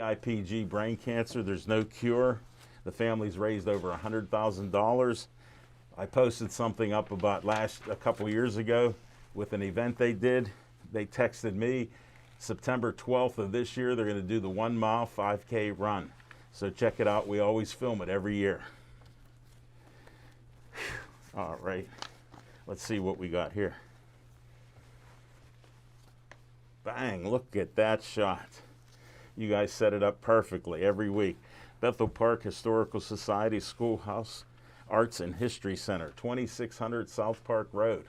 IPG brain cancer. There's no cure. The family's raised over $100,000. I posted something up about a couple years ago with an event they did. They texted me September 12th of this year. They're going to do the 1 mile 5K run. So check it out. We always film it every year. All right. Let's see what we got here. Bang, look at that shot. You guys set it up perfectly every week. Bethel Park Historical Society Schoolhouse Arts and History Center, 2600 South Park Road.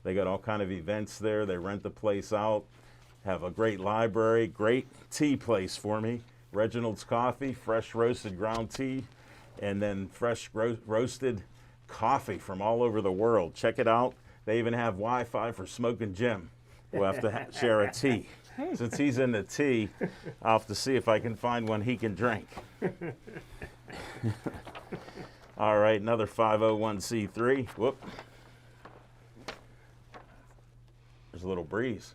They got all kind of events there. They rent the place out, have a great library, great tea place for me. Reginald's Coffee, fresh roasted ground tea, and then fresh roasted coffee from all over the world. Check it out. They even have Wi-Fi for Smoking Jim. We'll have to share a tea. Since he's in the tea, I'll have to see if I can find one he can drink. All right, another 501c3. Whoop. There's a little breeze.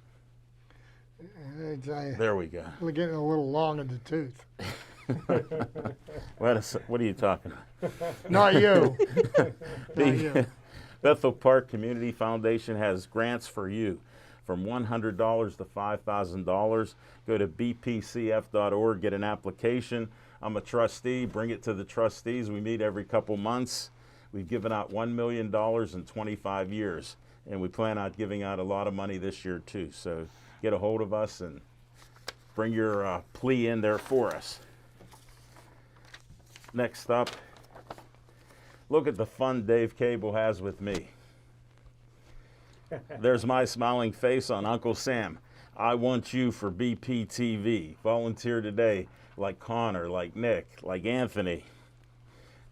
There we go. We're getting a little long in the tooth. What are you talking about? Not you. Not you. Bethel Park Community Foundation has grants for you from $100 to $5,000. Go to bpcf.org, get an application. I'm a trustee, bring it to the trustees. We meet every couple months. We've given out $1 million in 25 years, and we plan on giving out a lot of money this year too. So get a hold of us and bring your plea in there for us. Next up, look at the fun Dave Cable has with me. There's my smiling face on Uncle Sam. I want you for BPTV. Volunteer today like Connor, like Nick, like Anthony,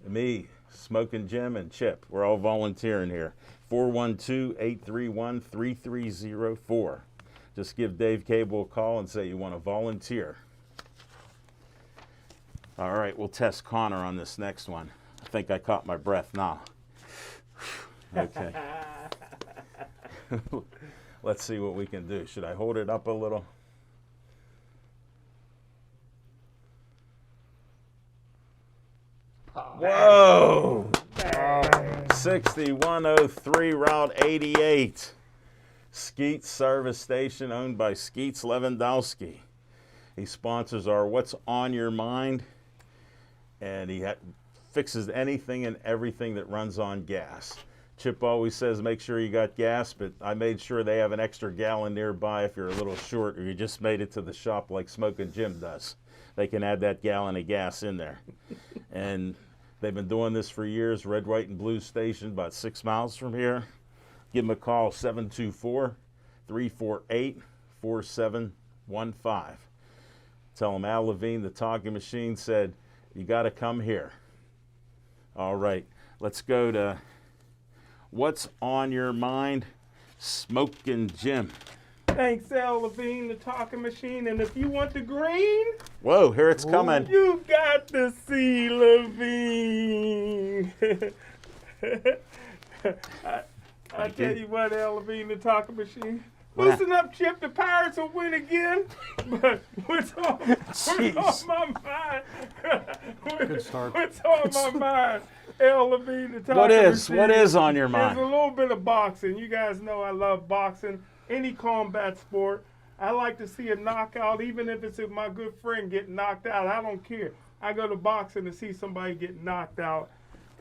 me, Smoking Jim, and Chip. We're all volunteering here. 412-831-3304. Just give Dave Cable a call and say you want to volunteer. All right, we'll test Connor on this next one. I think I caught my breath now. Okay. Let's see what we can do. Should I hold it up a little? Whoa! 6103 Route 88. Skeets Service Station, owned by Skeets Lewandowski. He sponsors our What's on Your Mind, and he fixes anything and everything that runs on gas. Chip always says make sure you got gas, but I made sure they have an extra gallon nearby if you're a little short or you just made it to the shop like Smoking Jim does. They can add that gallon of gas in there. And they've been doing this for years. Red, White, and Blue Station, about 6 miles from here. Give them a call, 724-348-4715. Tell them Al Levine, the talking machine, said, you got to come here. All right, let's go to What's on Your Mind, Smoking Jim. Thanks, Al Levine, the talking machine. And if you want the green, whoa, here it's coming. You got to see Levine. I tell you what, Al Levine, the talking machine. Listen up, Chip. The Pirates will win again. But what's on my mind? Good start. What's on my mind? Al Levine, the talking machine. What is on your mind? There's a little bit of boxing. You guys know I love boxing. Any combat sport. I like to see a knockout, even if it's my good friend getting knocked out. I don't care. I go to boxing to see somebody get knocked out.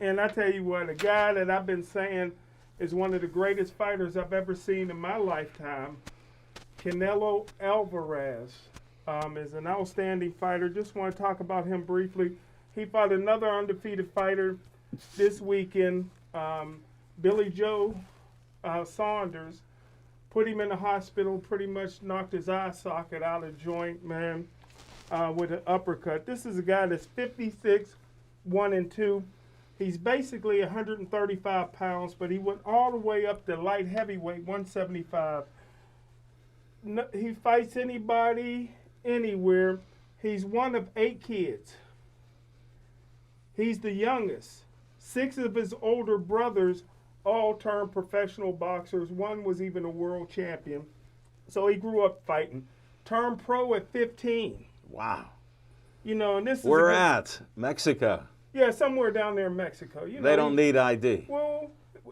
And I tell you what, a guy that I've been saying is one of the greatest fighters I've ever seen in my lifetime, Canelo Alvarez, is an outstanding fighter. Just want to talk about him briefly. He fought another undefeated fighter this weekend, Billy Joe Saunders. Put him in the hospital, pretty much knocked his eye socket out of joint, man. with an uppercut. This is a guy that's 56, 1-2. He's basically 135 pounds, but he went all the way up to light heavyweight, 175. No, he fights anybody, anywhere. He's one of 8 kids. He's the youngest. 6 of his older brothers all turned professional boxers. One was even a world champion. So he grew up fighting. Turned pro at 15. Wow. You know, and this is Where at? Mexico. Yeah, somewhere down there in Mexico. You know, They don't need ID. Well,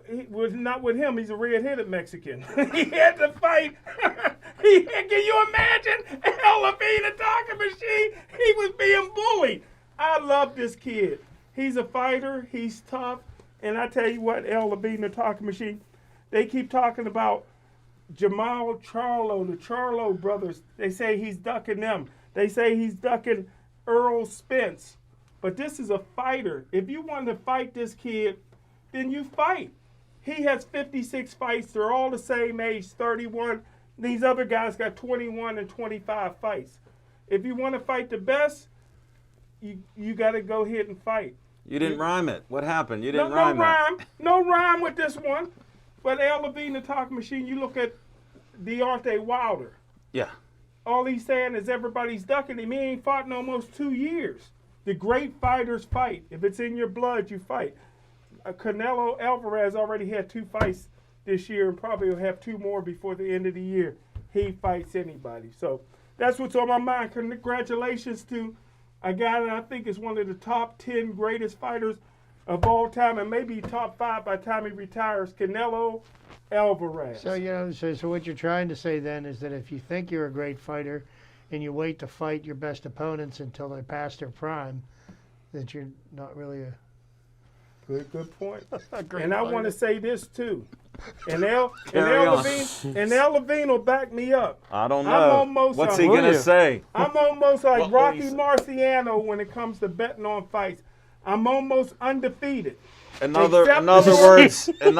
not with him. He's a red-headed Mexican. He had to fight. Can you imagine? Hell, Levine, a talking machine. He was being bullied. I love this kid. He's a fighter. He's tough. And I tell you what, El Levine, the talking machine, they keep talking about Jamal Charlo, the Charlo brothers. They say he's ducking them. They say he's ducking Earl Spence. But this is a fighter. If you want to fight this kid, then you fight. He has 56 fights. They're all the same age, 31. These other guys got 21 and 25 fights. If you want to fight the best, you got to go ahead and fight. You didn't rhyme it. What happened? You didn't rhyme it. No rhyme with this one. But El Levine, the talking machine, you look at Deontay Wilder. Yeah. All he's saying is everybody's ducking him. He ain't fought in almost 2 years. The great fighters fight. If it's in your blood, you fight. Canelo Alvarez already had 2 fights this year and probably will have 2 more before the end of the year. He fights anybody. So that's what's on my mind. Congratulations to a guy that I think is one of the top 10 greatest fighters of all time and maybe top 5 by the time he retires, Canelo Alvarez. So, you know, so what you're trying to say then is that if you think you're a great fighter and you wait to fight your best opponents until they're past their prime, that you're not really a Good point. great And I fighter. want to say this too. And El Levine will back me up. I don't I'm know. almost What's a- he going Will to you? say? I'm almost like What will Rocky he say? Marciano when it comes to betting on fights. I'm almost undefeated. In Except- other words, Except for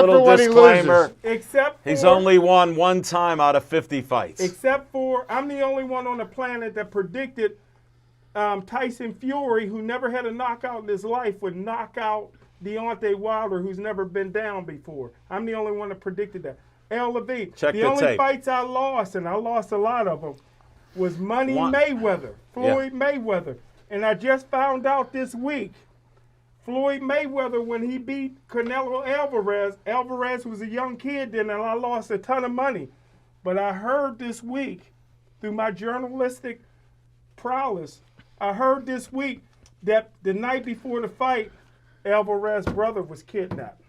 little when he disclaimer. loses. Except for, He's only won 1 time out of 50 fights. Except for, I'm the only one on the planet that predicted Tyson Fury, who never had a knockout in his life, would knock out Deontay Wilder, who's never been down before. I'm the only one that predicted that. El Levine. Check the the only tape. fights I lost, and I lost a lot of them, was Money One- Mayweather, Floyd Mayweather. And I just found out this week, Floyd Mayweather, when he beat Canelo Alvarez was a young kid then, and I lost a ton of money. But I heard this week, through my journalistic prowess, I heard this week that the night before the fight, Alvarez's brother was kidnapped.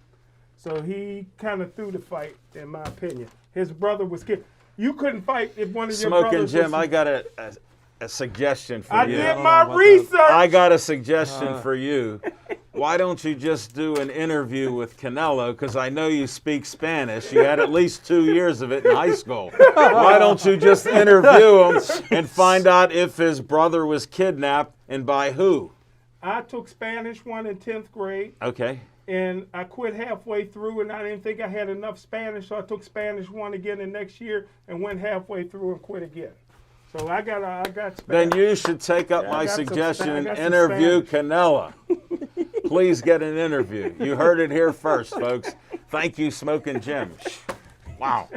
So he kind of threw the fight, in my opinion. His brother was kidnapped. You couldn't fight if one of your Smoking brothers Jim, was... I got a suggestion for I you. did Oh, my about research. I got a suggestion for you. Why don't you just do an interview with Canelo? Because I know you speak Spanish. You had at least 2 years of it in high school. Why don't you just interview him and find out if his brother was kidnapped and by who? I took Spanish 1 in 10th grade, Okay. and I quit halfway through, and I didn't think I had enough Spanish, so I took Spanish 1 again the next year and went halfway through and quit again. So I got Spanish. Then you should take up Yeah, I my got some suggestion Spa- I and got some interview Spanish. Canelo. Please get an interview. You heard it here first, folks. Thank you, Smoking Jim. Wow.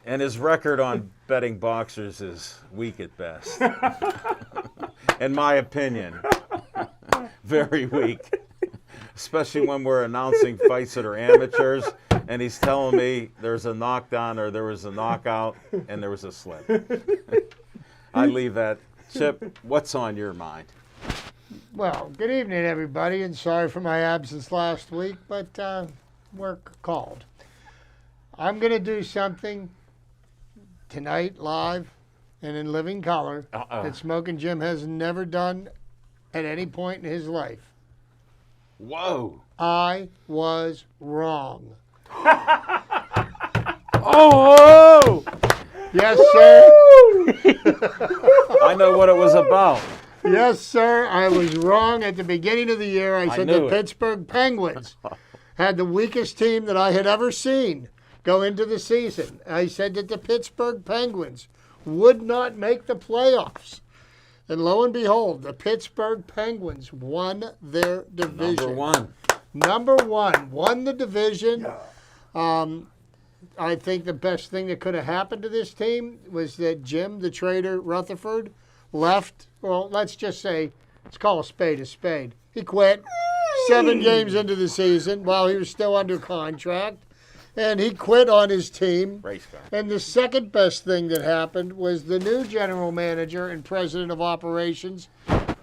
And his record on betting boxers is weak at best. In my opinion. Very weak. Especially when we're announcing fights that are amateurs and he's telling me there's a knockdown or there was a knockout and there was a slip. I leave that. Chip, what's on your mind? Well, good evening, everybody, and sorry for my absence last week, but work called. I'm going to do something tonight live and in living color that Smoking Jim has never done at any point in his life. Whoa. I was wrong. Oh! Yes, sir. I know what it was about. Yes, sir. I was wrong at the beginning of the year. I said the knew it. Pittsburgh Penguins had the weakest team that I had ever seen go into the season. I said that the Pittsburgh Penguins would not make the playoffs. And lo and behold, the Pittsburgh Penguins won their division. Number one, won the division. I think the best thing that could have happened to this team was that Jim, the trader, Rutherford, left. Well, let's just say, let's call a spade a spade. He quit 7 games into the season while he was still under contract. And he quit on his team. Race car. And the second best thing that happened was the new general manager and president of operations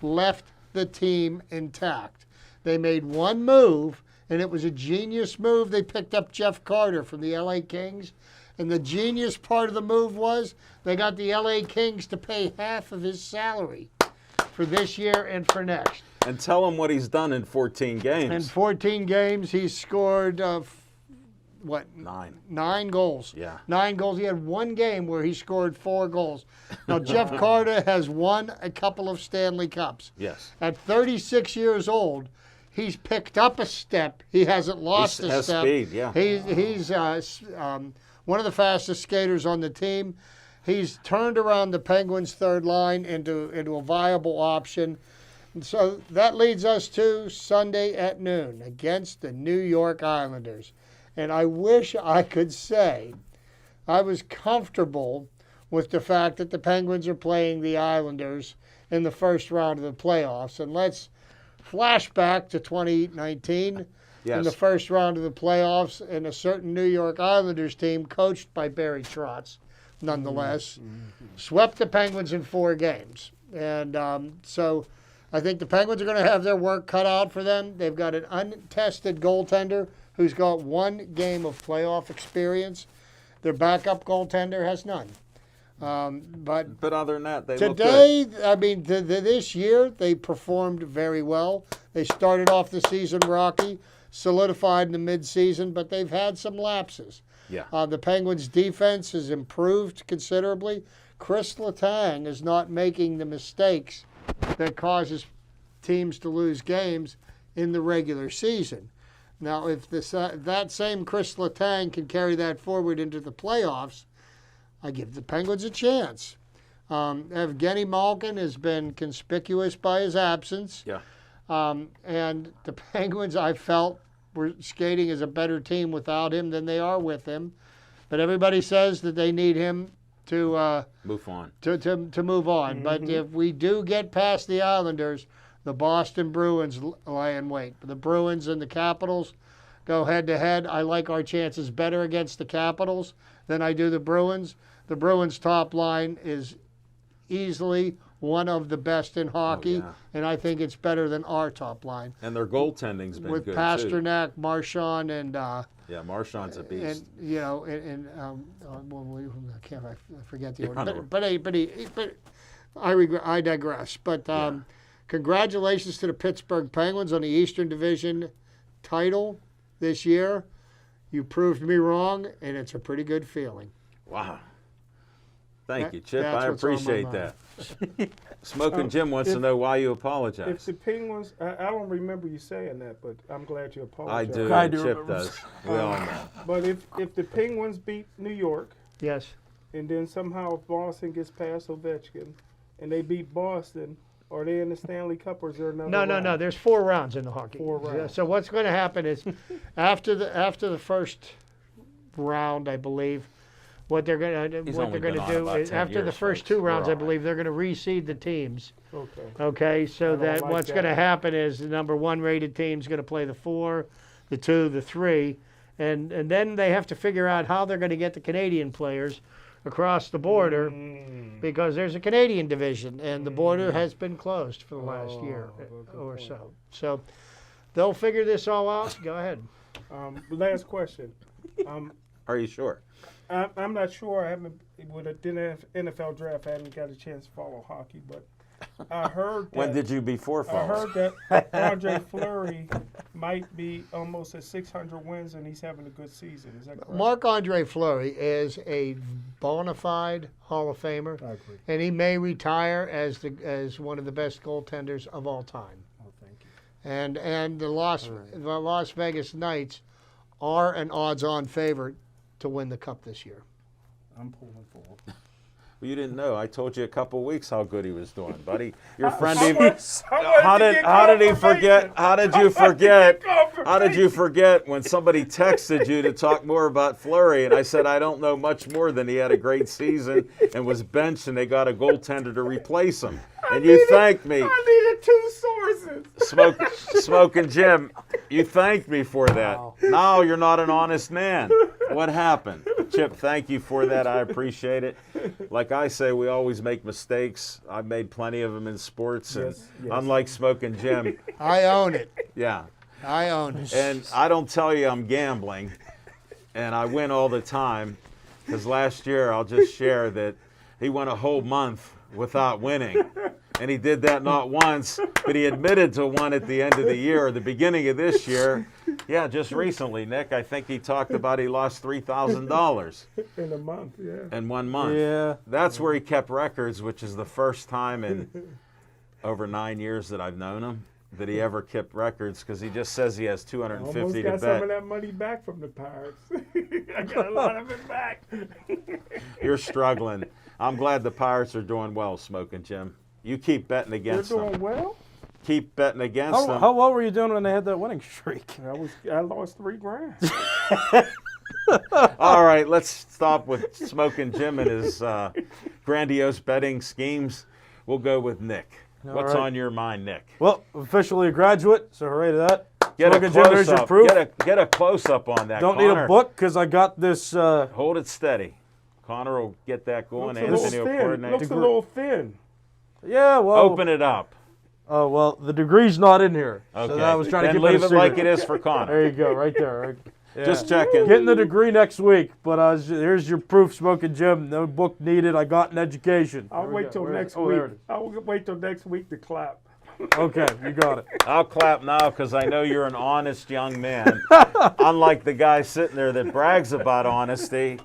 left the team intact. They made one move, and it was a genius move. They picked up Jeff Carter from the LA Kings. And the genius part of the move was they got the LA Kings to pay half of his salary for this year and for next. And tell him what he's done in 14 games. In 14 games, he scored, 9 goals. Yeah. 9 goals. He had one game where he scored 4 goals. Now, Jeff Carter has won a couple of Stanley Cups. Yes. At 36 years old, he's picked up a step. He hasn't lost He a has step. speed, yeah. He's one of the fastest skaters on the team. He's turned around the Penguins' third line into a viable option. And so that leads us to Sunday at noon against the New York Islanders. And I wish I could say I was comfortable with the fact that the Penguins are playing the Islanders in the first round of the playoffs. And let's flash back to 2019 Yes. in the first round of the playoffs, and a certain New York Islanders team coached by Barry Trotz, nonetheless, swept the Penguins in 4 games. And so I think the Penguins are going to have their work cut out for them. They've got an untested goaltender who's got 1 game of playoff experience. Their backup goaltender has none. But other than that, they look good. today, I mean, this year, they performed very well. They started off the season rocky, solidified in the midseason, but they've had some lapses. Yeah. The Penguins' defense has improved considerably. Chris Letang is not making the mistakes that causes teams to lose games in the regular season. Now, if that same Chris Letang can carry that forward into the playoffs, I give the Penguins a chance. Evgeny Malkin has been conspicuous by his absence. Yeah. And the Penguins, I felt, were skating as a better team without him than they are with him. But everybody says that they need him to Move on. to move on. But if we do get past the Islanders, the Boston Bruins lie in wait. The Bruins and the Capitals go head-to-head. I like our chances better against the Capitals than I do the Bruins. The Bruins' top line is easily one of the best in hockey, and I think it's better than our top line. And their goaltending's been With good, Pasternak, Marchand, and yeah, Marchand's a beast. and you know, I forget the You're on order. the- But I digress. But congratulations to the Pittsburgh Penguins on the Eastern Division title this year. You proved me wrong, and it's a pretty good feeling. Wow. Thank That- you, Chip. that's I what's on my appreciate mind. that. Smoking Jim wants to know why you If apologize. the Penguins, I don't remember you saying that, but I'm glad you I apologized. do. I do Chip remember. does. We all know. But if the Penguins beat New York, Yes. and then somehow Boston gets past Ovechkin, and they beat Boston, are they in the Stanley Cup, or is there another No. round? There's 4 rounds in the hockey. 4 rounds. So what's going to happen is, after the first round, I believe, what they're going to only been on about is 10 after the years, first folks. 2 rounds, I We're all believe they're going to reseed the teams. Okay. Okay, so don't that like what's that. going to happen is the number 1 rated team's going to play the 4, the 2, the 3, and then they have to figure out how they're going to get the Canadian players across the border because there's a Canadian division and the border has been closed for the last year good or point. so. So they'll figure this all out. Go ahead. Last question. Are you sure? I'm not sure. I haven't with the NFL draft. I haven't got a chance to follow hockey, but I heard that. When did you before I follow? heard that Andre Fleury might be almost at 600 wins, and he's having a good season. Is that correct? Marc-Andre Fleury is a bona fide Hall of Famer, I agree. and he may retire as one of the best goaltenders of all time. Oh, thank you. And the Las Vegas Knights are an odds-on favorite to win the cup this year. I'm pulling for him. Well, you didn't know. I told you a couple of weeks how good he was doing, buddy. Your friend I even. wanted How to did get he forget? confirmation. How did I you wanted to forget? get How did you forget when somebody texted you to talk more about Fleury? And I said I don't know much more than he had a great season and was benched, and they got a goaltender to replace him. And you thanked me. I needed 2 sources. Smoking Jim, you thanked me for that. Now you're not an honest man. What happened? Chip, thank you for that. I appreciate it. Like I say, we always make mistakes. I've made plenty of them in sports. And Yes. unlike Smoking Jim, I own it. yeah. I own it. And I don't tell you I'm gambling, and I win all the time. Because last year, I'll just share that he went a whole month without winning. And he did that not once, but he admitted to one at the end of the year, or the beginning of this year. Yeah, just recently, Nick, I think he talked about he lost $3,000 In a month, yeah. in 1 month. Yeah. That's where he kept records, which is the first time in over 9 years that I've known him that he ever kept records, because he just says he has Almost $250 to got some of bet. that money back from the Pirates. I got a lot of it back. You're struggling. I'm glad the Pirates are doing well, Smoking Jim. You keep betting They're against doing them. well. Keep betting against them. How well were you doing when they had that winning streak? I lost $3,000. All right, let's stop with Smoking Jim and his grandiose betting schemes. We'll go with Nick. What's right. on your mind, Nick? Well, officially a graduate, so hooray to that. Get Smoking a Jim, there's your close-up. proof. Get a close-up on that, Don't Connor. need a book because I got this. Hold it steady. Connor will get that going. Looks a little Anthony will thin. coordinate. Looks a little thin. Yeah, well. Open it up. Oh, well, the degree's not in here. Okay. So I was trying then to keep leave it a it secret. like it is for Connor. There you go, right there. Right. Yeah. Just checking. Getting the degree next week, but here's your proof, Smoking Jim. No book needed. I got an education. I'll There we wait go. till Where- next oh, week. there it is. I'll wait till next week to clap. Okay, you got it. I'll clap now because I know you're an honest young man. Unlike the guy sitting there that brags about honesty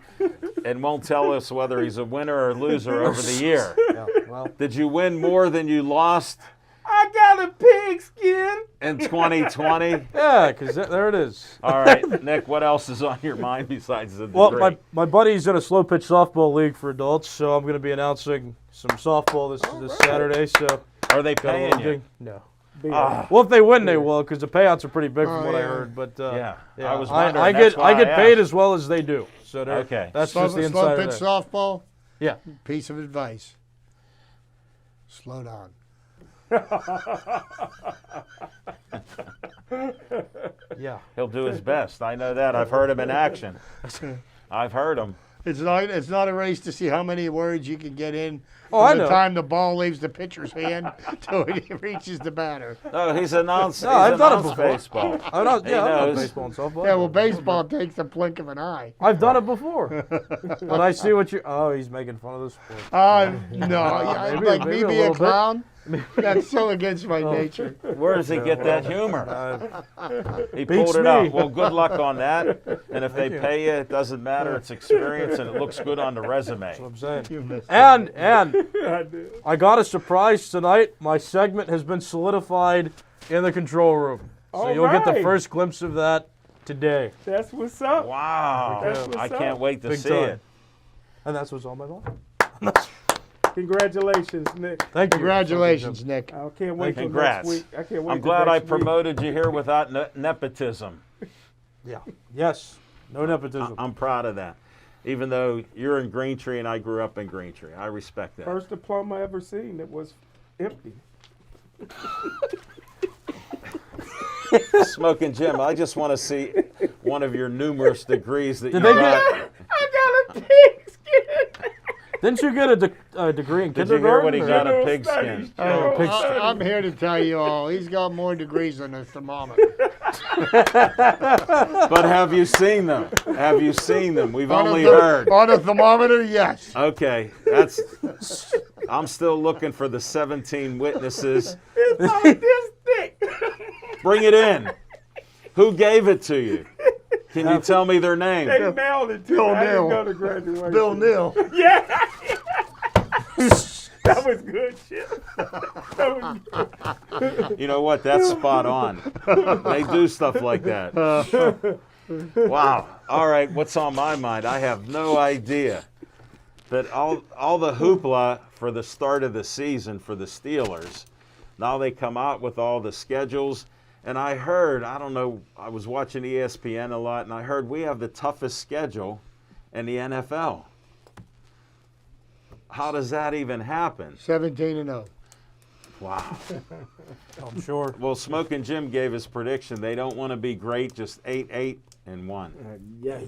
and won't tell us whether he's a winner or loser over the year. Yeah, well, Did you win more than you lost I got a pigskin. in 2020? yeah, because there it is. All right, Nick, what else is on your mind besides the degree? Well, my buddy's in a slow pitch softball league for adults, so I'm going to be announcing some softball this Saturday. So Are they got a paying little you? gig. No. Ah, Well, if they win, they will, because the payouts are pretty big Oh, from what I yeah. heard. But yeah. yeah, I was wondering. I That's get why I get paid asked. as well as they do. So Okay. that's Slow, just the slow inside pitch of that. softball. Yeah. Piece of advice. Slow down. Yeah. He'll do his best. I know that. I've heard him in action. I've heard him. It's not a race to see how many words you can get in Oh, I from the know. time the ball leaves the pitcher's hand till it reaches the batter. No, he's announced. No, I've done it announced before. baseball. I don't, He yeah, I love knows. baseball and softball. Yeah, well, baseball takes the blink of an eye. I've done it before. But I see what you. Oh, he's making fun of the sport. No, maybe- like maybe me a be a little bit. clown. That's so against my nature. Where does he get that humor? He Beats pulled it me. out. Well, good luck on that. And if they you. pay you, it doesn't matter. It's experience and it looks good on the resume. That's what I'm saying. You missed it. And I did. I got a surprise tonight. My segment has been solidified in the control room. So All you'll get the right. first glimpse of that today. That's what's up. Wow. That's what's I up. can't wait to Big see time. it. And that's what's on my mind. Congratulations, Nick. Thank you. Congratulations, Nick. I can't wait till Congrats. next week. I can't wait I'm till glad I next week. promoted you here without nepotism. Yeah. Yes. No nepotism. I'm proud of that. Even though you're in Greentree and I grew up in Greentree. I respect that. First diploma I ever seen that was empty. Smoking Jim, I just want to see one of your numerous degrees that Did you they got. I got a pigskin. Didn't you get a degree in Did you hear what he kindergarten? got? or- A pigskin. Oh, pig I'm here to tell you all, he's got more degrees than a thermometer. But have you seen them? Have you seen them? We've On a only ther- heard. On a thermometer, yes. Okay, that's. I'm still looking for the 17 witnesses. It's about this thick. Bring it in. Who gave it to you? Can you tell me their name? They mailed it to Bill me. I didn't Neal. go to graduation. Bill Neal. Yeah. That was good shit. That was good. You know what? That's spot on. They do stuff like that. Wow. All right, what's on my mind? I have no idea. that all the hoopla for the start of the season for the Steelers, now they come out with all the schedules. And I heard, I don't know, I was watching ESPN a lot, and I heard we have the toughest schedule in the NFL. How does that even happen? 17-0. Wow. I'm sure. Well, Smoking Jim gave his prediction. They don't want to be great, just 8-8-1. Yes.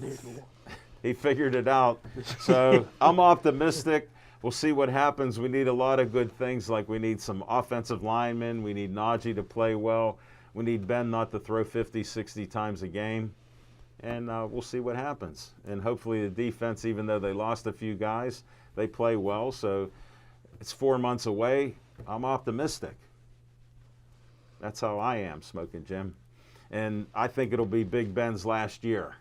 He figured it out. So I'm optimistic. We'll see what happens. We need a lot of good things, like we need some offensive linemen. We need Najee to play well. We need Ben not to throw 50, 60 times a game. And we'll see what happens. And hopefully the defense, even though they lost a few guys, they play well. So it's 4 months away. I'm optimistic. That's how I am, Smoking Jim. And I think it'll be Big Ben's last year.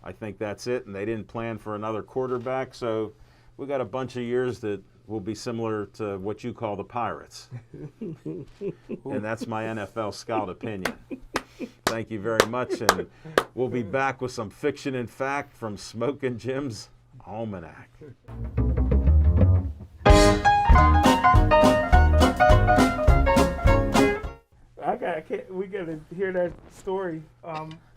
I think that's it. And they didn't plan for another quarterback. So we got a bunch of years that will be similar to what you call the Pirates. And that's my NFL scout opinion. Thank you very much. And we'll be back with some fiction and fact from Smoking Jim's Almanac. We gotta hear that story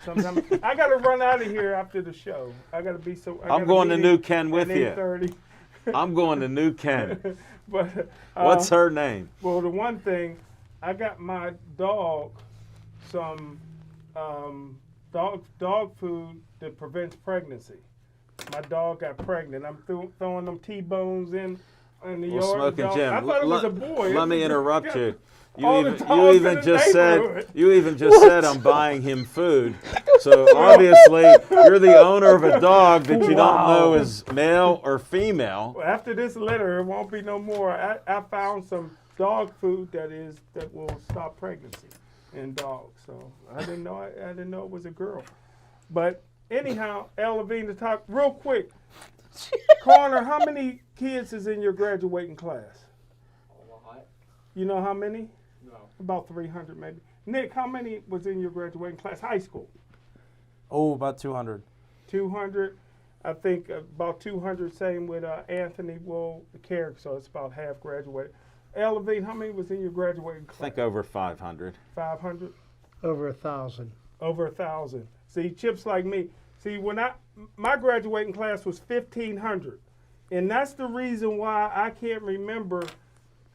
sometime. I gotta run out of here after the show. I'm going to New Ken with you. 8:30. I'm going to New Ken. But What's her name? Well, the one thing, I got my dog some dog food that prevents pregnancy. My dog got pregnant. I'm throwing them T-bones in the yard. Smoking Jim, I thought it was a boy. Let me interrupt you. All the You dogs even in the just neighborhood. said I'm buying him food. So obviously you're the owner of a dog that you don't know is male or female. Well, after this litter, it won't be no more. I found some dog food that will stop pregnancy in dogs. So I didn't know it was a girl. But anyhow, L. Levine, to talk real quick. Connor, how many kids is in your graduating class? You know how many? No. About 300 maybe. Nick, how many was in your graduating class? High school? Oh, about 200. 200. I think about 200. Same with Anthony Carrick, so it's about half graduated. L. Levine, how many was in your graduating class? I think over 500. 500. Over 1,000. Over 1,000. See, Chip's like me. See, my graduating class was 1,500, and that's the reason why I can't remember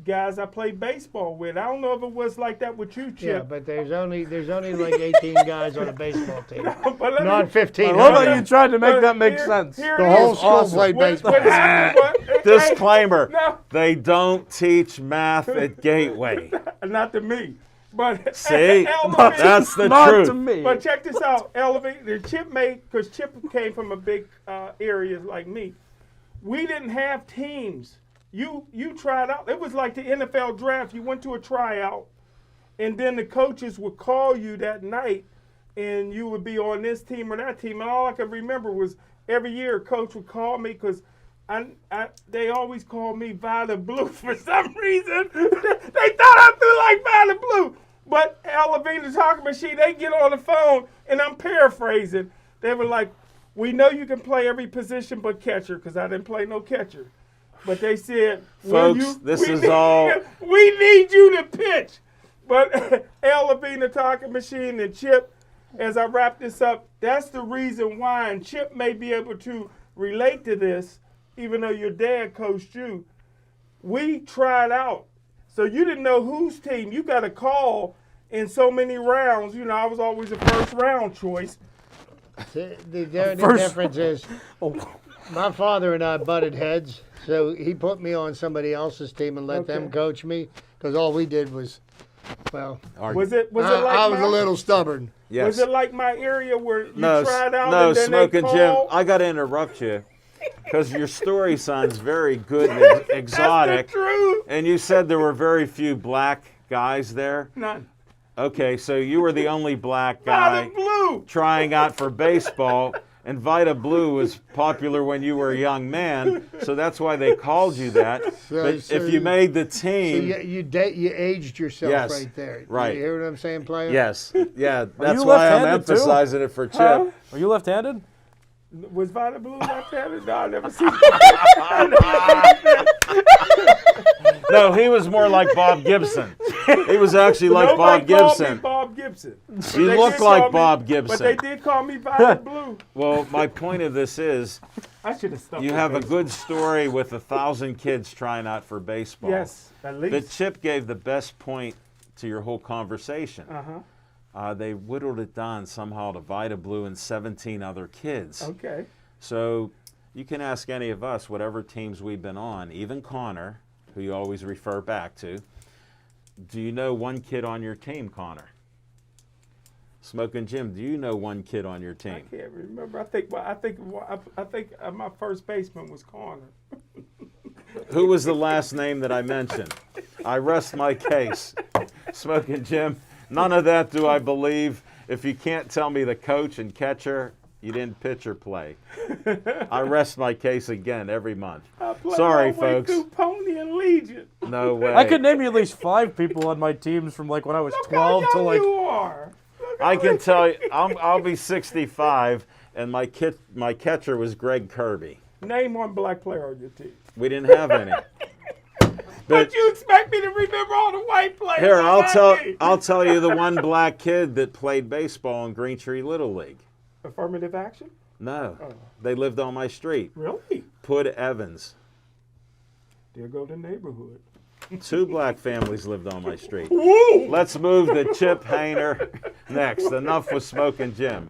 guys I played baseball with. I don't know if it was like that with you, Chip. Yeah, but there's only like 18 guys on a baseball team. But Not 15. I love how you tried to make that make sense. Here The it whole is. school played What baseball. happened was- Disclaimer, No. they don't teach math at Gateway. Not to me. But See, L. Levine- that's the Not truth. to me. But check this out, Elevate. The Chip because Chip came from a big area like me. We didn't have teams. You tried out. It was like the NFL draft. You went to a tryout, and then the coaches would call you that night, and you would be on this team or that team. And all I could remember was every year a coach would call me because they always called me Violet Blue for some reason. They thought I threw like Violet Blue. But Levine, the talking machine, they get on the phone, and I'm paraphrasing. They were like, we know you can play every position but catcher, because I didn't play no catcher. But they said, Folks, we need you to pitch. But Levine, the talking machine, and Chip, as I wrap this up, that's the reason why, and Chip may be able to relate to this, even though your dad coached you. We tried out. So you didn't know whose team. You got a call in so many rounds. You know, I was always a first round choice. The difference is my father and I butted heads, so he put me on somebody else's team and let them coach me, because all we did was, well, Was it like I was a little stubborn. Yes. Was it like my area where you No, tried out no, and then Smoking they Jim, called? I got to interrupt you because your story sounds very good and exotic. That's the truth. And you said there were very few black guys there. None. Okay, so you were the only black guy Violet Blue. trying out for baseball, and Vita Blue was popular when you were a young man, so that's why they called you that. But so if you made the So team, you aged yourself Yes, right there. right. You hear what I'm saying, player? yes, yeah, that's you why I'm left-handed too? emphasizing it for Chip. Huh? Are you left-handed? Was Vita Blue left-handed? No, I never seen No, he was more like Bob Gibson. He was actually like Nobody Bob called Gibson. me Bob Gibson. You They look did like call me- Bob Gibson. But they did call me Vita Blue. Well, my point of this is I should have stuck you with have a baseball. good story with 1,000 kids trying out for baseball. Yes, at But least. Chip gave the best point to your whole conversation. Uh-huh. They whittled it down somehow to Vita Blue and 17 other kids. Okay. So you can ask any of us, whatever teams we've been on, even Connor, who you always refer back to. Do you know one kid on your team, Connor? Smoking Jim, do you know one kid on your I team? can't remember. I think my first baseman was Connor. Who was the last name that I mentioned? I rest my case. Smoking Jim, none of that do I believe. If you can't tell me the coach and catcher, you didn't pitch or play. I rest my case again every month. I played Sorry, my way folks. through Pony and Legion. No way. I could name you at least 5 people on my teams from like when I was Look 12 how to young like. you are. Look I how can young- tell you, I'll be 65, and my catcher was Greg Kirby. Name one black player on your team. We didn't have any. But you expect me to remember all the white players? Here, on I'll my tell team. I'll tell you the one black kid that played baseball in Green Tree Little League. Affirmative action? No, Oh. they lived on my street. Really? Pud Evans. There go the neighborhood. 2 black families lived on my street. Woo! Let's move to Chip Hayner next. Enough with Smoking Jim.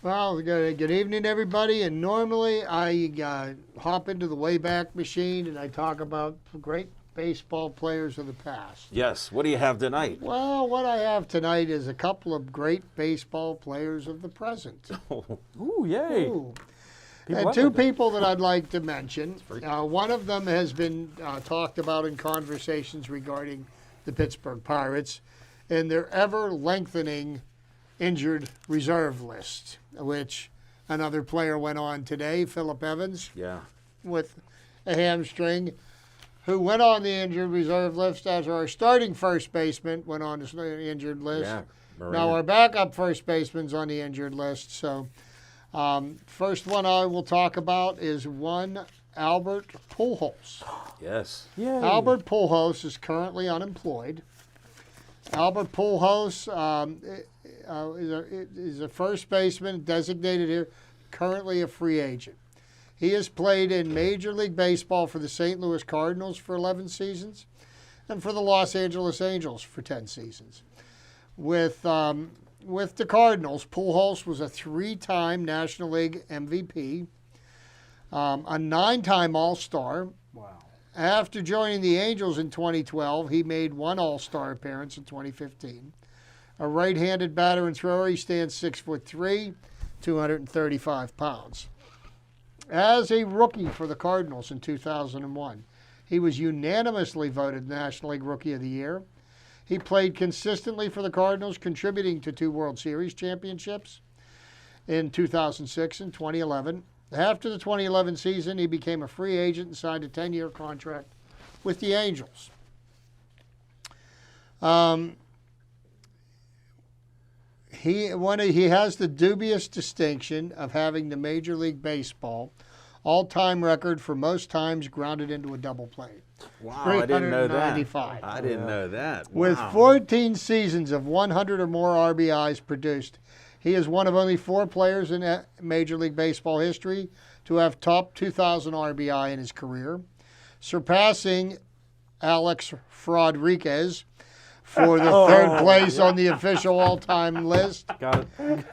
Well, good evening, everybody. And normally I hop into the Wayback Machine and I talk about great baseball players of the past. Yes, what do you have tonight? Well, what I have tonight is a couple of great baseball players of the present. Ooh, yay! Ooh. People And like 2 that. people that I'd like to mention. One of them has been talked about in conversations regarding the Pittsburgh Pirates and their ever-lengthening injured reserve list, which another player went on today, Phillip Evans, Yeah. with a hamstring, who went on the injured reserve list as our starting first baseman went on the injured list. Yeah. Now our backup first baseman's on the injured list. So first one I will talk about is one Albert Pujols. Yes. Yay. Albert Pujols is unemployed. Albert Pujols is a first baseman designated here, currently a free agent. He has played in Major League Baseball for the St. Louis Cardinals for 11 seasons and for the Los Angeles Angels for 10 seasons. With the Cardinals, Pujols was a 3-time National League MVP, a 9-time All-Star. Wow. After joining the Angels in 2012, he made 1 All-Star appearance in 2015. A right-handed batter and thrower, he stands 6'3", 235 pounds. As a rookie for the Cardinals in 2001, he was unanimously voted National League Rookie of the Year. He played consistently for the Cardinals, contributing to 2 World Series championships in 2006 and 2011. After the 2011 season, he became a free agent and signed a 10-year contract with the Angels. He has the dubious distinction of having the Major League Baseball all-time record for most times grounded into a double play. Wow, I didn't know that. 395. I didn't know that. With Wow. 14 seasons of 100 or more RBIs produced, he is one of only 4 players in Major League Baseball history to have topped 2,000 RBI in his career, surpassing Alex Rodriguez for the 3rd place on the official all-time list. Got it.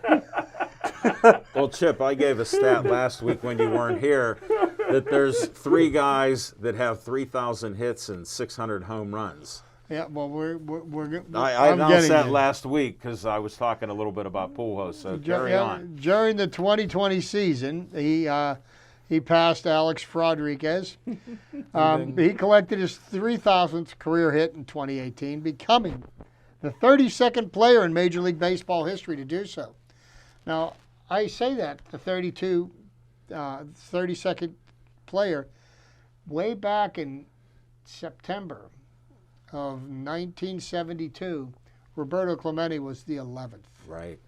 Well, Chip, I gave a stat last week when you weren't here that there's 3 guys that have 3,000 hits and 600 home runs. Yeah, well, we're I I'm announced getting that it. last week because I was talking a little bit about Pujols, so carry on. During the 2020 season, he passed Alex Rodriguez. He collected his 3,000th career hit in 2018, becoming the 32nd player in Major League Baseball history to do so. Now, I say that, the 32nd player, way back in September, of 1972, Roberto Clemente was the 11th. Right.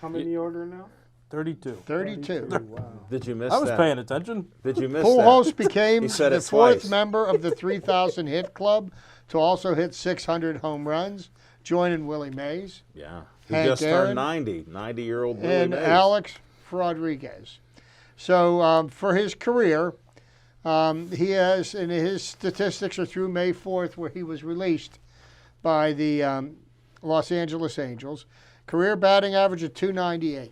How many order now? 32. 32. Wow. Did you miss I was that? paying attention. Did you miss Pujols that? became He said the it fourth twice. member of the 3,000 hit club to also hit 600 home runs, joining Willie Mays Yeah. He Hank just Aaron, turned 90. 90-year-old Willie and Mays. Alex Rodriguez. So for his career, he has, and his statistics are through May 4th, where he was released by the Los Angeles Angels. Career batting average of .298,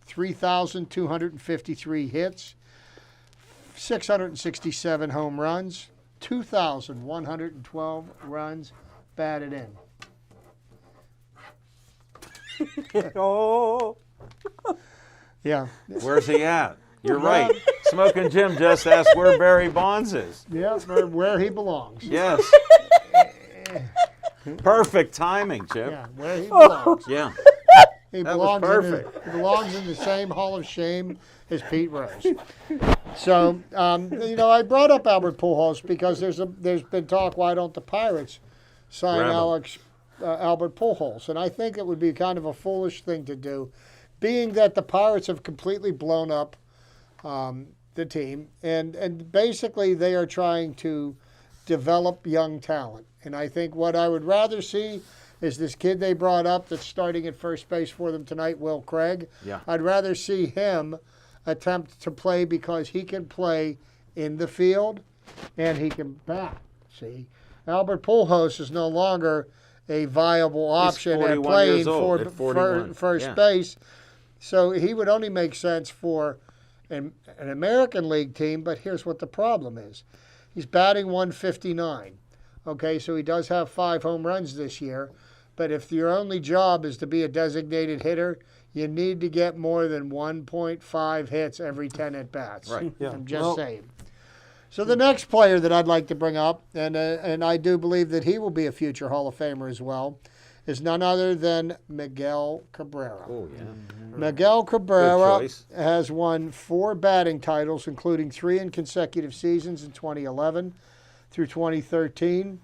3,253 hits, 667 home runs, 2,112 runs batted in. Oh. Yeah. Where's he at? You're right. Smoking Jim just asked where Barry Bonds is. Yeah, where he belongs. Yes. Perfect timing, Jim. Yeah, where he belongs. Yeah. He That was perfect. he belongs in the same Hall of Shame as Pete Rose. So, I brought up Albert Pujols because there's been talk, why don't the Pirates sign Grab him. Albert Pujols? And I think it would be kind of a foolish thing to do, being that the Pirates have completely blown up the team, and basically they are trying to develop young talent. And I think what I would rather see is this kid they brought up that's starting at first base for them tonight, Will Craig. Yeah. I'd rather see him attempt to play because he can play in the field and he can bat. See, Albert Pujols is no longer a viable option at 41 playing years old, at 41. first Yeah. base. So he would only make sense for an American League team, but here's what the problem is. He's batting .159. Okay, so he does have 5 home runs this year, but if your only job is to be a designated hitter, you need to get more than 1.5 hits every 10 at-bats. Right. Yeah. I'm just Well- saying. So the next player that I'd like to bring up, and I do believe that he will be a future Hall of Famer as well, is none other than Miguel Cabrera. Oh, yeah. Miguel Cabrera choice. has won 4 batting titles, including 3 in consecutive seasons in 2011 through 2013.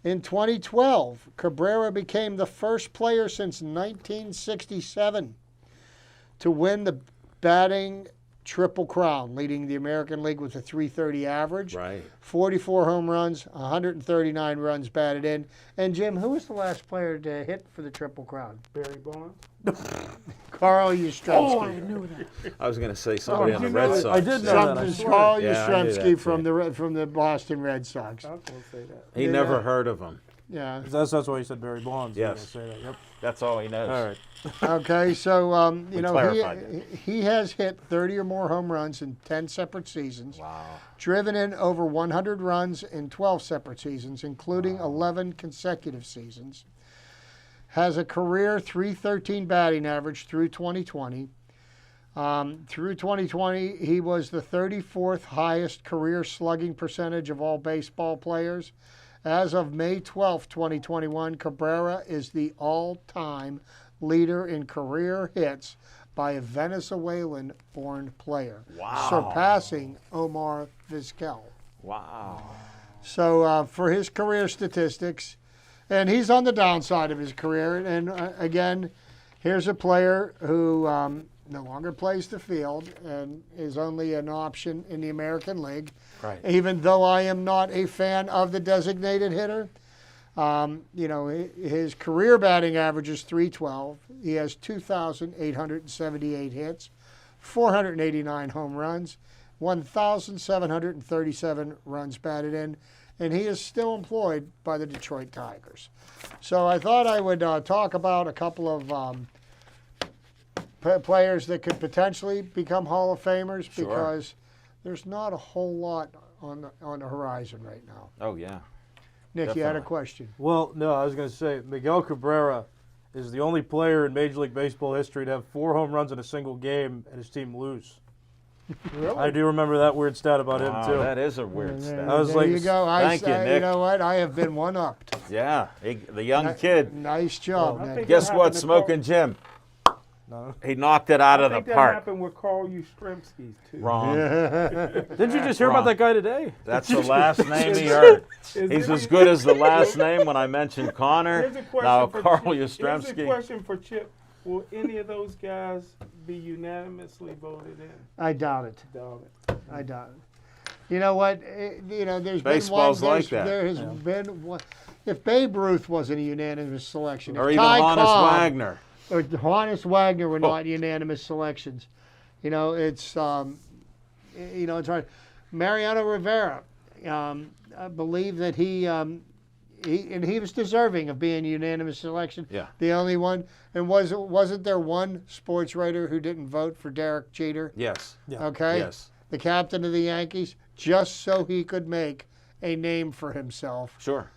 In 2012, Cabrera became the first player since 1967 to win the batting Triple Crown, leading the American League with a .330 average. Right. 44 home runs, 139 runs batted in. And Jim, who was the last player to hit for the Triple Crown? Barry Bonds. Carl Yastrzemski. knew that. I was going to say somebody Oh, on the you Red know Sox. I did know that. I swear. Carl Yeah, I knew Yastrzemski that, from the Boston Red Sox. I was going to say that. He never heard of him. Yeah. That's why you said Barry Bonds. Yes. I was gonna say that. Yep. That's all he knows. All right. Okay, so clarified he has hit 30 or more home runs in 10 separate seasons. Wow. Driven in over 100 runs in 12 separate seasons, including 11 consecutive seasons. Has a career .313 batting average through 2020. Through 2020, he was the 34th highest career slugging percentage of all baseball players. As of May 12, 2021, Cabrera is the all-time leader in career hits by a Venezuelan-born player, Wow. surpassing Omar Vizquel. Wow. So for his career statistics, and he's on the downside of his career, and again, here's a player who no longer plays the field and is only an option in the American League. Right. Even though I am not a fan of the designated hitter, his career batting average is .312. He has 2,878 hits, 489 home runs, 1,737 runs batted in, and he is still employed by the Detroit Tigers. So I thought I would talk about a couple of players that could potentially become Hall of Famers Sure. because there's not a whole lot on the horizon right now. Oh, yeah. Nick, you had a Definitely. question. Well, no, I was going to say Miguel Cabrera is the only player in Major League Baseball history to have 4 home runs in a single game and his team lose. Really? I do remember that weird stat about him Wow, too. that is a weird stat. I was there like, you go. thank you, You Nick. know what? I have been one-upped. Yeah, the young kid. Nice job, I Nick. think Guess What what, happened to Smoking Jim? No. He knocked it out I of the think that park. happened with Carl Yastrzemski too. Wrong. Didn't you just hear Wrong. about that guy today? That's the last name he heard. Is He's it- as good as the last name when I mentioned Connor. Here's a question Now for Carl Chip. Here's a Yastrzemski. question for Chip. Will any of those guys be unanimously voted in? I doubt it. Doubt it. I doubt it. You know what? There's Baseball's been one. like that. There has been one. If Babe Ruth was a unanimous selection, Or if even Ty Honus Cobb Wagner. or Hannes Wagner were Oh. not unanimous selections, it's it's hard. Mariano Rivera, I believe that he was deserving of being a unanimous selection. Yeah. The only one, and wasn't there one sports writer who didn't vote for Derek Jeter? Yes. Yeah. Okay. Yes. The captain of the Yankees, just so he could make a name for himself Sure.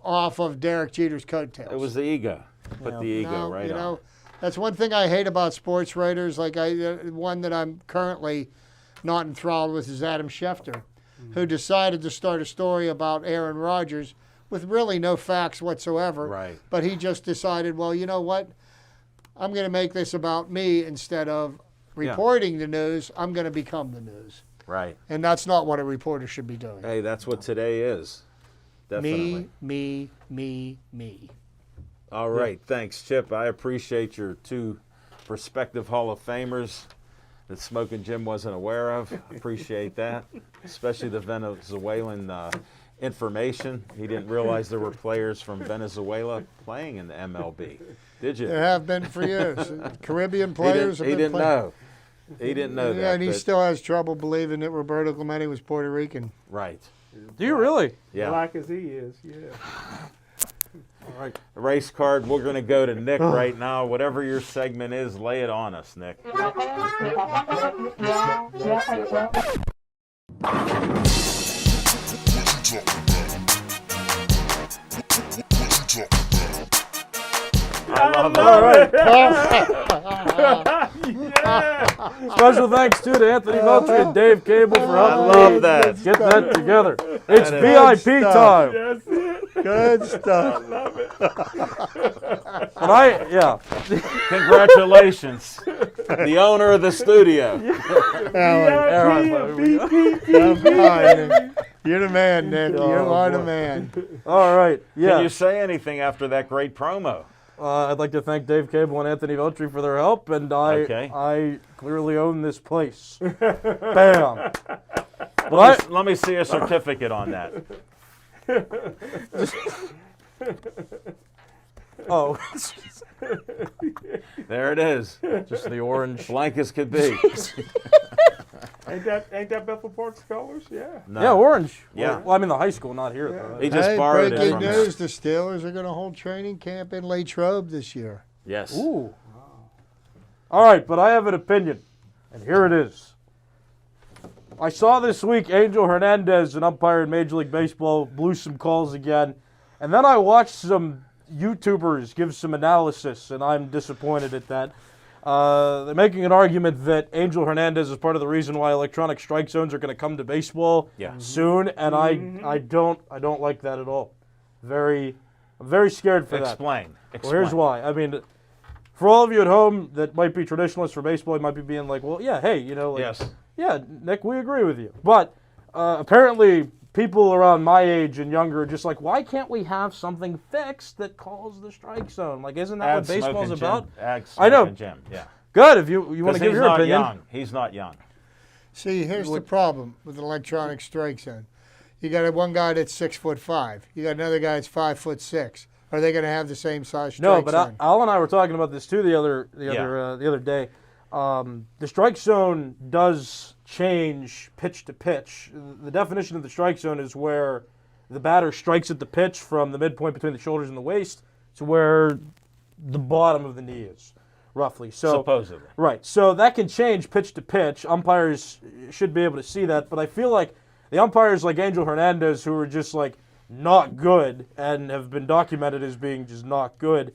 off of Derek Jeter's coattails. It was the ego. Put Yeah. the ego No, right on. that's one thing I hate about sports writers. Like one that I'm currently not enthralled with is Adam Schefter, who decided to start a story about Aaron Rodgers with really no facts whatsoever. Right. But he just decided, well, you know what? I'm going to make this about me instead of reporting the news. I'm going to become the news. Right. And that's not what a reporter should be doing. Hey, that's what today is. Definitely. Me. All right. Thanks, Chip. I appreciate your two prospective Hall of Famers that Smoking Jim wasn't aware of. Appreciate that, especially the Venezuelan information. He didn't realize there were players from Venezuela playing in the MLB. Did you? There have been for years. Caribbean players He have been didn't playing. know. He didn't know Yeah, that. and he but- still has trouble believing that Roberto Clemente was Puerto Rican. Right. Do you really? Yeah. Black as he is, yeah. All right. The race card, we're going to go to Nick right now. Whatever your segment is, lay it on us, Nick. I love All right. Yeah. Special thanks too to Anthony Veltri and Dave Cable for I helping love me that. get that together. It's That VIP is good stuff. time. That's it. Good I stuff. love it. And Congratulations. The owner of the studio. Alan, come on, Nick. You're the man, Nick. Oh, you are the boy. man. All right. Can Yeah. you say anything after that great promo? I'd like to thank Dave Cable and Anthony Veltri for their help, and I clearly own this place. Bam. But Let me see a certificate on that. oh, There it is. just the orange. Blank as could be. Ain't that Bethel Park's colors? Yeah. No. Yeah, orange. Yeah. Well, I'm in the high school, not here. Though. He just Hey, borrowed it breaking from news, the Steelers are going to hold training camp in Latrobe this year. Yes. Ooh. All right, but I have an opinion, and here it is. I saw this week Angel Hernandez, an umpire in Major League Baseball, blew some calls again, and then I watched some YouTubers give some analysis, and I'm disappointed at that. They're making an argument that Angel Hernandez is part of the reason why electronic strike zones are going to come to baseball soon, and I don't like that at all. I'm very scared for that. Explain. Well, here's why. I mean, for all of you at home that might be traditionalists for baseball, you might be being like, well, yeah, hey, Yes. yeah, Nick, we agree with you. But apparently people around my age and younger are just like, why can't we have something fixed that calls the strike zone? Like, isn't that what baseball's about? I know. Jim. Yeah. Good, if you want to give He's your not opinion. young. He's not young. See, here's the problem with electronic strike zone. You got one guy that's 6'5". You got another guy that's 5'6". Are they going to have the same size strike No, but zone? Al and I were talking about this too the other day. The strike zone does change pitch to pitch. The definition of the strike zone is where the batter strikes at the pitch from the midpoint between the shoulders and the waist to where the bottom of the knee is, roughly. So Supposedly. right. So that can change pitch to pitch. Umpires should be able to see that, but I feel like the umpires like Angel Hernandez, who are just like not good and have been documented as being just not good,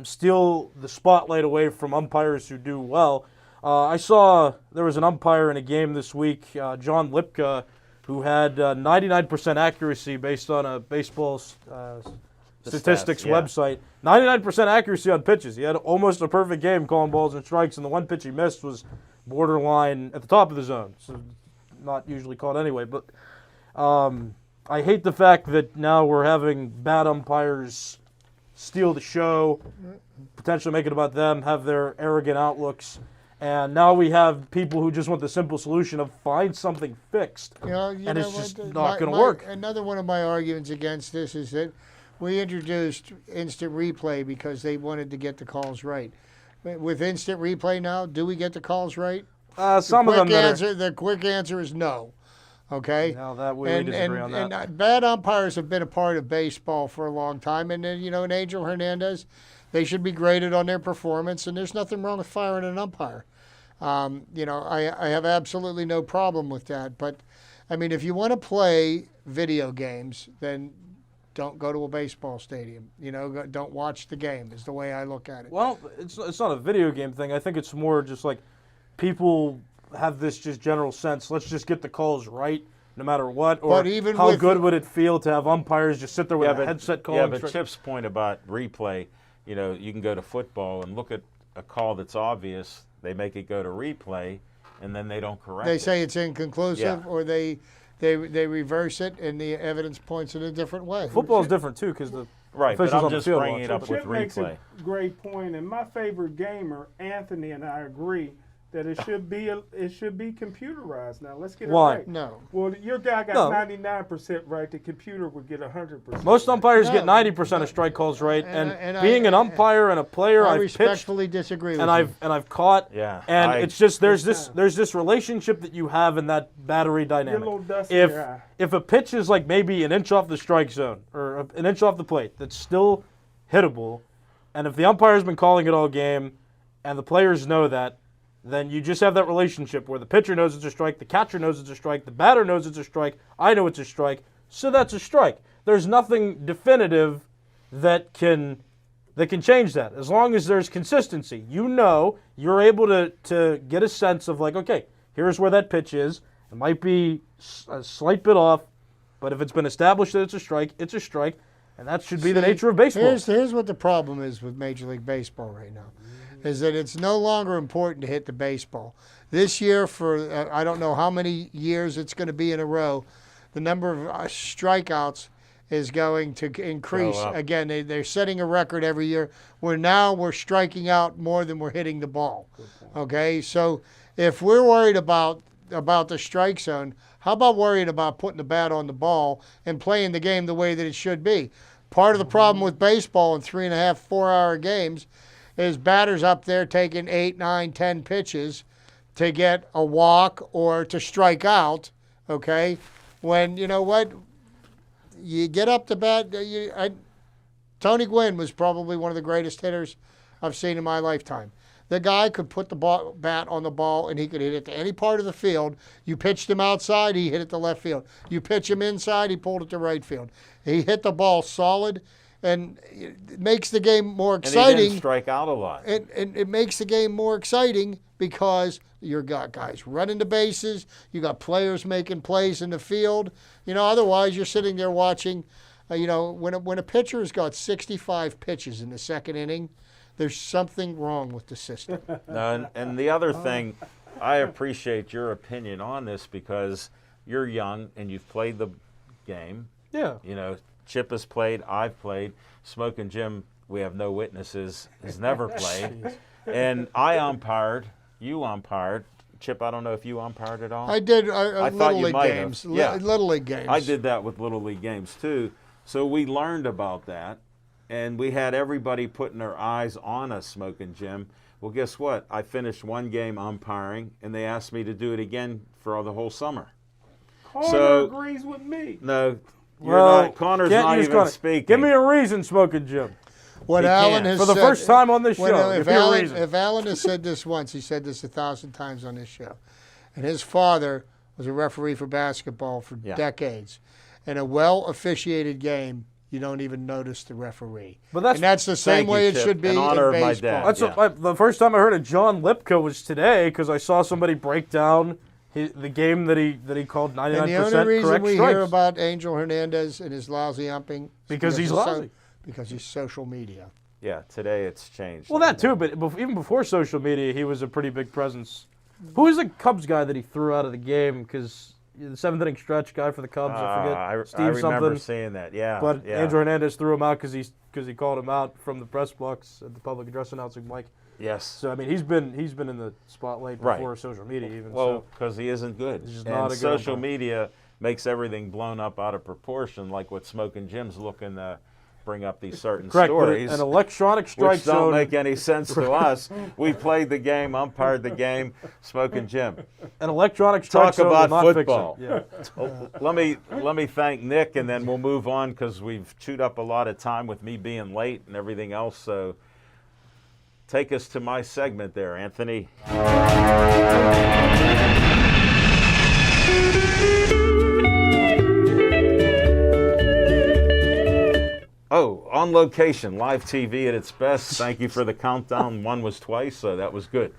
steal the spotlight away from umpires who do well. I saw there was an umpire in a game this week, John Lipka, who had 99% accuracy based on a baseball statistics stats, yeah. website. 99% accuracy on pitches. He had almost a perfect game calling balls and strikes, and the one pitch he missed was borderline at the top of the zone. So not usually called anyway. But I hate the fact that now we're having bad umpires steal the show, potentially make it about them, have their arrogant outlooks. And now we have people who just want the simple solution of find something fixed. And it's just not going to work. Another one of my arguments against this is that we introduced instant replay because they wanted to get the calls right. With instant replay now, do we get the calls right? Some of them The quick answer is no. Okay? Now that we disagree on that. And bad umpires have been a part of baseball for a long time. And then, in Angel Hernandez, they should be graded on their performance, and there's nothing wrong with firing an umpire. I have absolutely no problem with that. But, I mean, if you want to play video games, then don't go to a baseball stadium. Don't watch the game is the way I look at it. Well, it's not a video game thing. I think it's more just like people have this just general sense, let's just get the calls right no matter what. Or how good would it feel to have umpires just sit there with a headset calling? Yeah, but Chip's point about replay, you can go to football and look at a call that's obvious. They make it go to replay, and then they don't correct it. They say it's inconclusive, or they reverse it, and the evidence points in a different way. Football's different, too, because the right, officials but I'm on the just field bringing it up with Chip makes replay. a great point, and my favorite gamer, Anthony, and I agree that it should be computerized. Now let's get it Why? right. No. Well, your guy got 99% right. The computer would get 100%. Most umpires get 90% of strike calls right, and being an umpire and a player, I I've pitched respectfully disagree with and you. I've caught. Yeah, and it's just there's this relationship that you have in that battery dynamic. You're a little dusty in your eye. If a pitch is like maybe an inch off the strike zone or an inch off the plate, that's still hittable, and if the umpire's been calling it all game, and the players know that, then you just have that relationship where the pitcher knows it's a strike, the catcher knows it's a strike, the batter knows it's a strike, I know it's a strike, so that's a strike. There's nothing definitive that can change that. As long as there's consistency, you're able to get a sense of like, okay, here's where that pitch is. It might be a slight bit off, but if it's been established that it's a strike, and that should be the nature of baseball. Here's what the problem is with Major League Baseball right now. Is that it's no longer important to hit the baseball. This year, for I don't know how many years it's going to be in a row, the number of strikeouts is going to increase. Again, they're setting a record every year where now we're striking out more than we're hitting the ball. Okay, so if we're worried about the strike zone, how about worrying about putting the bat on the ball and playing the game the way that it should be? Part of the problem with baseball in 3.5, 4-hour games is batters up there taking 8, 9, 10 pitches to get a walk or to strike out, okay? When, you know what, you get up to bat, Tony Gwynn was probably one of the greatest hitters I've seen in my lifetime. The guy could put the bat on the ball and he could hit it to any part of the field. You pitched him outside, he hit it to left field. You pitch him inside, he pulled it to right field. He hit the ball solid. And it makes the game more exciting. And he didn't strike out a lot. And it makes the game more exciting because you got guys running the bases, you got players making plays in the field. Otherwise you're sitting there watching. When a pitcher's got 65 pitches in the second inning, there's something wrong with the system. And the other thing, I appreciate your opinion on this because you're young and you've played the game. Yeah. Chip has played, I've played. Smoking Jim, we have no witnesses, has never played. And I umpired, you umpired. Chip, I don't know if you umpired at all. I did I Little thought you League might games. have. Yeah. Little League games. I did that with Little League games too. So we learned about that. And we had everybody putting their eyes on us, Smoking Jim. Well, guess what? I finished one game umpiring, and they asked me to do it again for the whole summer. Connor agrees with me. No. Connor's can't not use even Connor. speaking. Give me a reason, Smoking Jim. What He Alan can't. has For the said, first time on this show, if give me a reason. Alan has said this once, he said this 1,000 times on this show. And his father was a referee for basketball for decades. In a well-officiated game, you don't even notice the referee. But that's the same way it should be in honor of my baseball. dad. The first time I heard of John Lipka was today because I saw somebody break down the game that he called 99% And the only reason correct we strikes. hear about Angel Hernandez and his lousy umping Because he's of lousy. because of social media. Yeah, today it's changed. Well, that too, but even before social media, he was a pretty big presence. Who was the Cubs guy that he threw out of the game? Because the seventh inning stretch guy for the Cubs, I forget. I remember something. seeing that. Yeah, But yeah. Andrew Hernandez threw him out because he called him out from the press box at the public address announcing mic. Yes. So I mean, he's been in the spotlight Right. before social media even. Well, because he isn't good. He's just And not a good social umpire. media makes everything blown up out of proportion, like what Smoking Jim's looking to bring up these certain Correct, stories. but an electronic strike which don't zone. make any sense to us. We played the game, umpired the game, Smoking Jim. An electronic strike Talk zone will about not fix it. football. Yeah. Let me thank Nick, and then we'll move on because we've chewed up a lot of time with me being late and everything else. So take us to my segment there, Anthony. Oh, On Location, live TV at its best. Thank you for the countdown. One was twice, so that was good.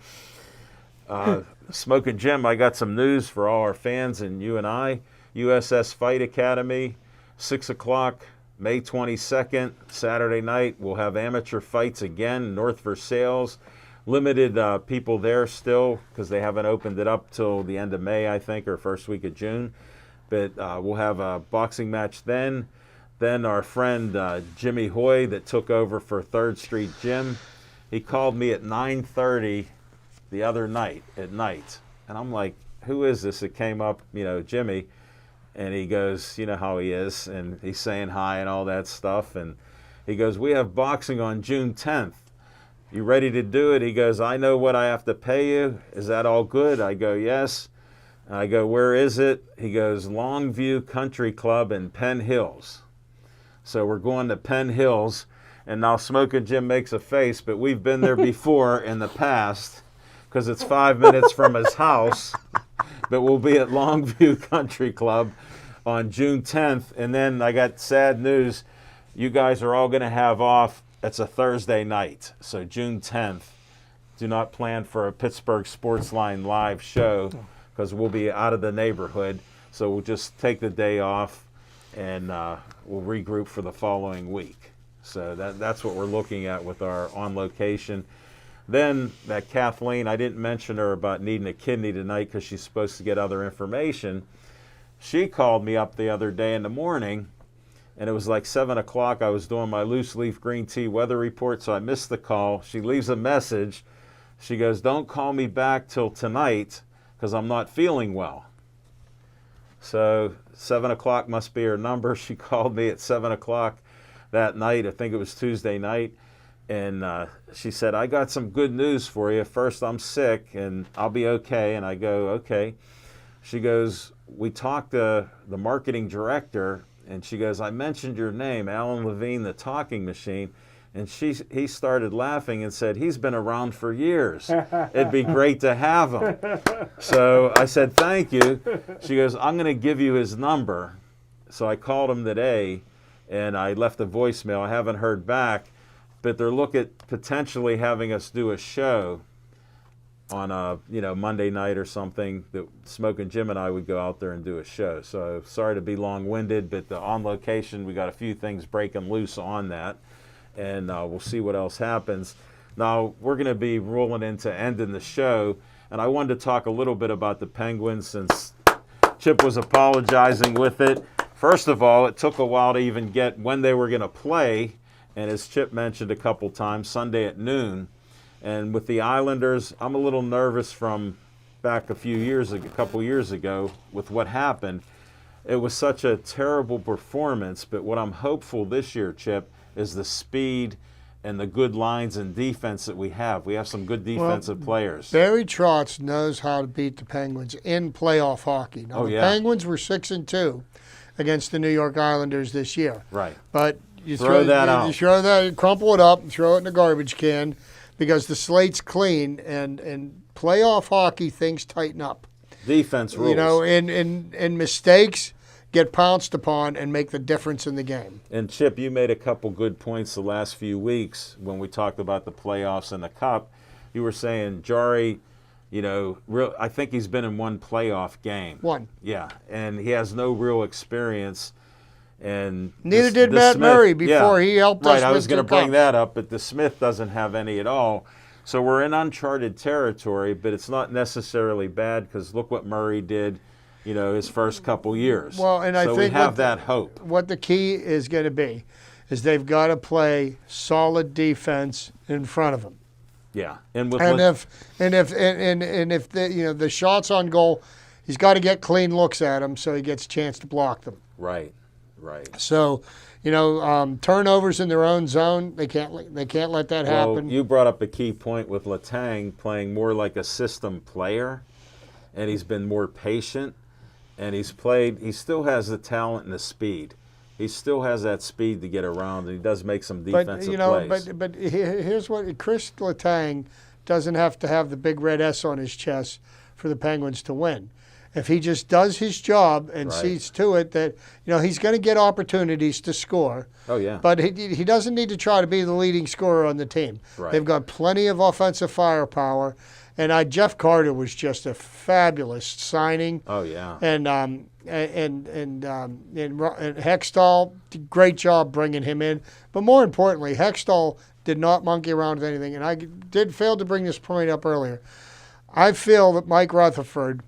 Smoking Jim, I got some news for all our fans and you and I. USS Fight Academy, 6 o'clock, May 22nd, Saturday night. We'll have amateur fights again, North Versailles. Limited people there still because they haven't opened it up till the end of May, I think, or first week of June. But we'll have a boxing match then. Then our friend Jimmy Hoy that took over for 3rd Street Jim, he called me at 9:30 the other night at night. And I'm like, who is this? It came up, Jimmy. And he goes, you know how he is. And he's saying hi and all that stuff. And he goes, we have boxing on June 10th. You ready to do it? He goes, I know what I have to pay you. Is that all good? I go, yes. And I go, where is it? He goes, Longview Country Club in Penn Hills. So we're going to Penn Hills, and now Smoking Jim makes a face, but we've been there before in the past because it's 5 minutes from his house. But we'll be at Longview Country Club on June 10th. And then I got sad news. You guys are all going to have off. It's a Thursday night, so June 10th. Do not plan for a Pittsburgh Sportsline live show because we'll be out of the neighborhood. So we'll just take the day off and we'll regroup for the following week. So that's what we're looking at with our On Location. Then that Kathleen, I didn't mention her about needing a kidney tonight because she's supposed to get other information. She called me up the other day in the morning, and it was like 7 o'clock. I was doing my loose leaf green tea weather report, so I missed the call. She leaves a message. She goes, don't call me back till tonight because I'm not feeling well. So 7 o'clock must be her number. She called me at 7 o'clock that night. I think it was Tuesday night. And she said, I got some good news for you. First, I'm sick, and I'll be okay. And I go, okay. She goes, we talked to the marketing director, and she goes, I mentioned your name, Alan Levine, the talking machine. And he started laughing and said, he's been around for years. It'd be great to have him. So I said, thank you. She goes, I'm going to give you his number. So I called him today, and I left a voicemail. I haven't heard back, but they're looking at potentially having us do a show on a Monday night or something that Smoking Jim and I would go out there and do a show. So sorry to be long-winded, but the On Location, we got a few things breaking loose on that. And we'll see what else happens. Now, we're going to be rolling into ending the show, and I wanted to talk a little bit about the Penguins since Chip was apologizing with it. First of all, it took a while to even get when they were going to play, and as Chip mentioned a couple times, Sunday at noon. And with the Islanders, I'm a little nervous from back a couple years ago with what happened. It was such a terrible performance, but what I'm hopeful this year, Chip, is the speed and the good lines and defense that we have. We have some good defensive players. Barry Trotz knows how to beat the Penguins in playoff hockey. Now, the Penguins were 6-2 against the New York Islanders this year. Right. But you throw that out. You throw that, crumple it up, and throw it in the garbage can because the slate's clean, and playoff hockey, things tighten up. Defense rules. And mistakes get pounced upon and make the difference in the game. And Chip, you made a couple good points the last few weeks when we talked about the playoffs and the Cup. You were saying Jari, I think he's been in one playoff game. One. Yeah, and he has no real experience. And Neither this- did this Matt Smith- Murray before he helped us Right, I with was going to 2 bring cups. that up, but the Smith doesn't have any at all. So we're in uncharted territory, but it's not necessarily bad because look what Murray did, his first couple years. Well, and I so think we have that hope. What the key is going to be is they've got to play solid defense in front of them. Yeah, and with And if the shots on goal, he's got to get clean looks at them so he gets a chance to block them. right. So, turnovers in their own zone, they can't let that Well, happen. you brought up a key point with Letang playing more like a system player, and he's been more patient, and he still has the talent and the speed. He still has that speed to get around, and he does make some defensive plays. But here's what Chris Letang doesn't have to have the big red S on his chest for the Penguins to win. If he just does his job and Right. sees to it that he's going to get opportunities to score, Oh, yeah. but he doesn't need to try to be the leading scorer on the team. Right. They've got plenty of offensive firepower, and Jeff Carter was just a fabulous signing. Oh, yeah. And Hextall, great job bringing him in. But more importantly, Hextall did not monkey around with anything. And I did fail to bring this point up earlier. I feel that Mike Rutherford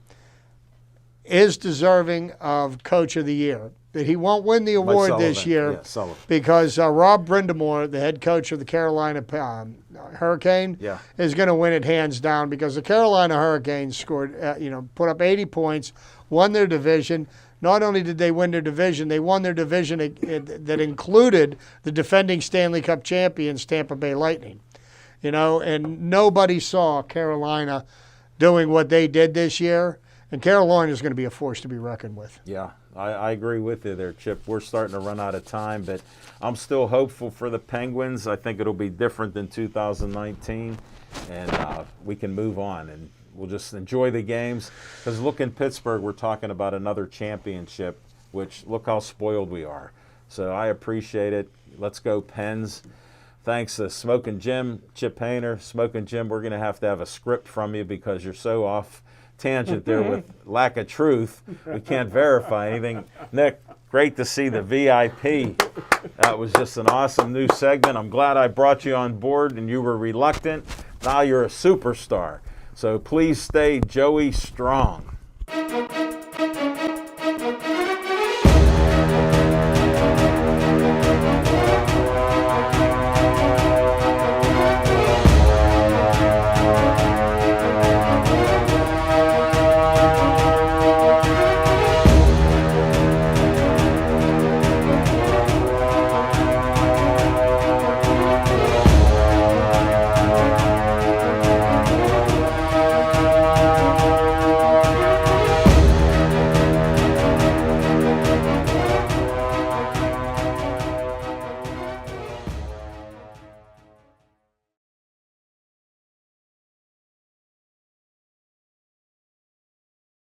is deserving of Coach of the Year. That he won't win the award this Sullivan. year Yeah, Sullivan. because Rob Brindamore, the head coach of the Carolina Hurricane, Yeah. is going to win it hands down because the Carolina Hurricanes scored, put up 80 points, won their division. Not only did they win their division, they won their division that included the defending Stanley Cup champions, Tampa Bay Lightning. And nobody saw Carolina doing what they did this year. And Carolina is going to be a force to be reckoned with. Yeah, I agree with you there, Chip. We're starting to run out of time, but I'm still hopeful for the Penguins. I think it'll be different than 2019, and we can move on, and we'll just enjoy the games. Because look, in Pittsburgh, we're talking about another championship, which look how spoiled we are. So I appreciate it. Let's go Pens. Thanks to Smokin' Jim, Chip Hayner. Smokin' Jim, we're going to have a script from you because you're so off tangent there with lack of truth. We can't verify anything. Nick, great to see the VIP. That was just an awesome new segment. I'm glad I brought you on board and you were reluctant. Now you're a superstar. So please stay Joey strong.